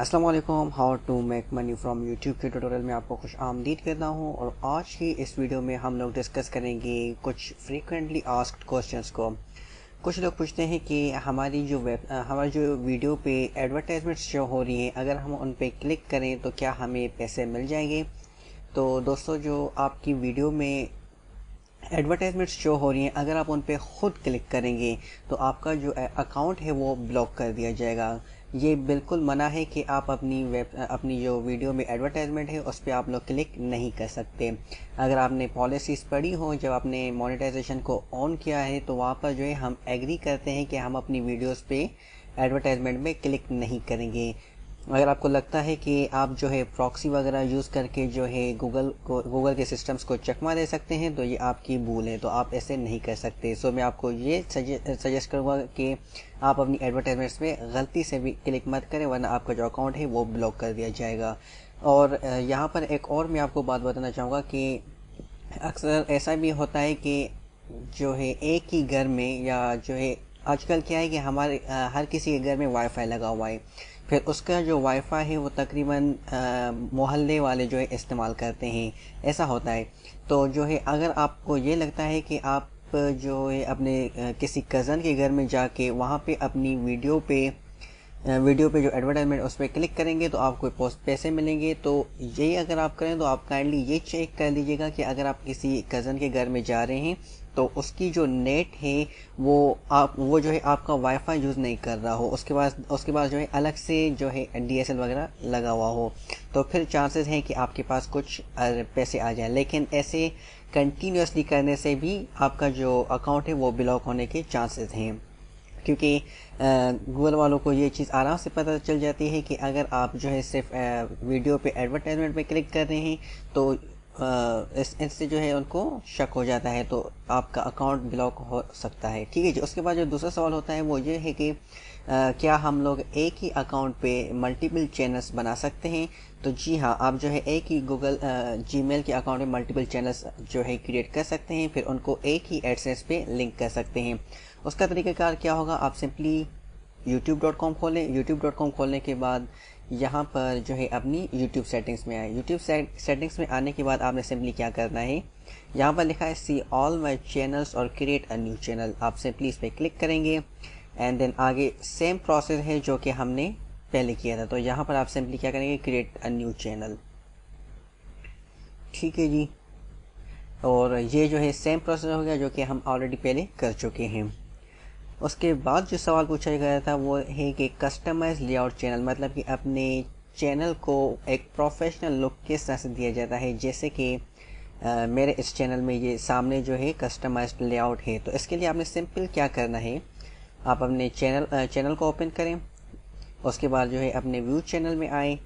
السلام علیکم. How to make money from YouTube کے ٹیوٹوریل میں آپ کو خوش آمدید کرتا ہوں. اور آج کی اس ویڈیو میں ہم لوگ ڈسکس کریں گے کچھ فریکوینٹلی آسکڈ کوشچنس کو. کچھ لوگ پوچھتے ہیں کہ ہماری جو ویڈیو پہ ایڈورٹائزمنٹس شو ہو رہی ہیں اگر ہم ان پہ کلک کریں تو کیا ہمیں پیسے مل جائیں گے. تو دوستو, جو آپ کی ویڈیو میں ایڈورٹائزمنٹس شو ہو رہی ہیں اگر آپ ان پہ خود کلک کریں گے تو آپ کا جو اکاؤنٹ ہے وہ بلاک کر دیا جائے گا. یہ بالکل منع ہے کہ آپ اپنی جو ویڈیو میں ایڈورٹائزمنٹ ہے اس پہ آپ لوگ کلک نہیں کر سکتے. اگر آپ نے پالیسیز پڑھی ہوں, جب آپ نے مونیٹائزیشن کو آن کیا ہے تو وہاں پر جو ہے ہم ایگری کرتے ہیں کہ ہم اپنی ویڈیوز پہ ایڈورٹائزمنٹ میں کلک نہیں کریں گے. اگر آپ کو لگتا ہے کہ آپ جو ہے پراکسی وغیرہ یوز کر کے جو ہے گوگل کے سسٹمز کو چکما دے سکتے ہیں تو یہ آپ کی بھول ہے, تو آپ ایسے نہیں کر سکتے. سو میں آپ کو یہ سجیسٹ کروں گا کہ آپ اپنی ایڈورٹائزمنٹس میں غلطی سے بھی کلک مت کریں, ورنہ آپ کا جو اکاؤنٹ ہے وہ بلاک کر دیا جائے گا. اور یہاں پر ایک اور میں آپ کو بات بتانا چاہوں گا کہ اکثر ایسا بھی ہوتا ہے کہ جو ہے ایک ہی گھر میں, یا جو ہے آج کل کیا ہے کہ ہمارے ہر کسی کے گھر میں وائی فائی لگا ہوا ہے, پھر اس کا جو وائی فائی ہے وہ تقریباً محلے والے جو ہے استعمال کرتے ہیں. ایسا ہوتا ہے. تو جو ہے اگر آپ کو یہ لگتا ہے کہ آپ جو ہے اپنے کسی کزن کے گھر میں جا کے وہاں پہ اپنی ویڈیو پہ جو ایڈورٹائزمنٹ اس پہ کلک کریں گے تو آپ کو پیسے ملیں گے, تو یہی اگر آپ کریں تو آپ کائنڈلی یہ چیک کر لیجیے گا کہ اگر آپ کسی کزن کے گھر میں جا رہے ہیں تو اس کی جو نیٹ ہے وہ جو ہے آپ کا وائی فائی یوز نہیں کر رہا ہو, اس کے بعد جو ہے الگ سے جو ہے ڈی ایس ایل وغیرہ لگا ہوا ہو, تو پھر چانسز ہیں کہ آپ کے پاس کچھ پیسے آ جائیں. لیکن ایسے کنٹینیوسلی کرنے سے بھی آپ کا جو اکاؤنٹ ہے وہ بلاک ہونے کے چانسز ہیں, کیونکہ گوگل والوں کو یہ چیز آرام سے پتہ چل جاتی ہے کہ اگر آپ جو ہے صرف ویڈیو پہ ایڈورٹائزمنٹ پہ کلک کر رہے ہیں تو اس سے جو ہے ان کو شک ہو جاتا ہے, تو آپ کا اکاؤنٹ بلاک ہو سکتا ہے. ٹھیک ہے جی. اس کے بعد جو دوسرا سوال ہوتا ہے وہ یہ ہے کہ کیا ہم لوگ ایک ہی اکاؤنٹ پہ ملٹیپل چینلز بنا سکتے ہیں. تو جی ہاں, آپ جو ہے ایک ہی گوگل جی میل کے اکاؤنٹ میں ملٹیپل چینلز جو ہے کریٹ کر سکتے ہیں, پھر ان کو ایک ہی ایڈسنس پہ لنک کر سکتے ہیں. اس کا طریقہ کار کیا ہوگا, آپ سمپلی youtube.com کھولیں. youtube.com کھولنے کے بعد یہاں پر جو ہے اپنی یوٹیوب سیٹنگز میں آئیں. یوٹیوب سیٹنگز میں آنے کے بعد آپ نے سمپلی کیا کرنا ہے, یہاں پر لکھا ہے سی آل مائی چینلز اور کریٹ اے نیو چینل. آپ سمپلی اس پہ کلک کریں گے اینڈ دین آگے سیم پروسیس ہے جو کہ ہم نے پہلے کیا تھا. تو یہاں پر آپ سمپلی کیا کریں گے, کریٹ اے نیو چینل. ٹھیک ہے جی. اور یہ جو ہے سیم پروسیس ہو گیا جو کہ ہم آلریڈی پہلے کر چکے ہیں. اس کے بعد جو سوال پوچھا گیا تھا وہ ہے کہ کسٹمائز لے آؤٹ چینل, مطلب کہ اپنے چینل کو ایک پروفیشنل لک کس طرح سے دیا جاتا ہے. جیسے کہ میرے اس چینل میں یہ سامنے جو ہے کسٹمائزڈ لے آؤٹ ہے, تو اس کے لیے آپ نے سمپل کیا کرنا ہے, آپ اپنے چینل کو اوپن کریں. اس کے بعد جو ہے اپنے ویو چینل میں آئیں.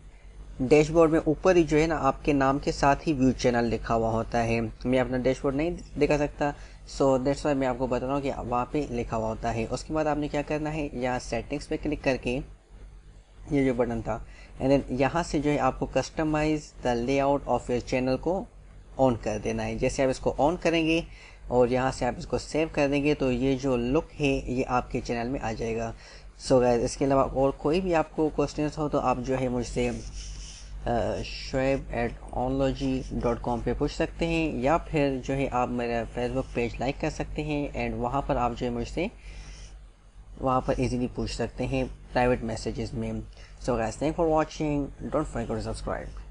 ڈیش بورڈ میں اوپر ہی جو ہے نا آپ کے نام کے ساتھ ہی ویو چینل لکھا ہوا ہوتا ہے. میں اپنا ڈیش بورڈ نہیں دکھا سکتا, سو دیٹس وائی میں آپ کو بتا رہا ہوں کہ وہاں پہ لکھا ہوا ہوتا ہے. اس کے بعد آپ نے کیا کرنا ہے, یہاں سیٹنگس پہ کلک کر کے یہ جو بٹن تھا, اینڈ دین یہاں سے جو ہے آپ کو customise the lay out of your channel کو آن کر دینا ہے. جیسے آپ اس کو آن کریں گے اور یہاں سے آپ اس کو سیو کر دیں گے تو یہ جو لک ہے یہ آپ کے چینل میں آ جائے گا. سو گائز, اس کے علاوہ اور کوئی بھی آپ کو کوشچنس ہو تو آپ جو ہے مجھ سے shoaib@onlogy.com پہ پوچھ سکتے ہیں, یا پھر جو ہے آپ میرا فیس بک پیج لائک کر سکتے ہیں اینڈ وہاں پر آپ جو ہے مجھ سے وہاں پر ایزیلی پوچھ سکتے ہیں پرائیویٹ میسیجز میں. So guys, thank for watching, don't forget to subscribe.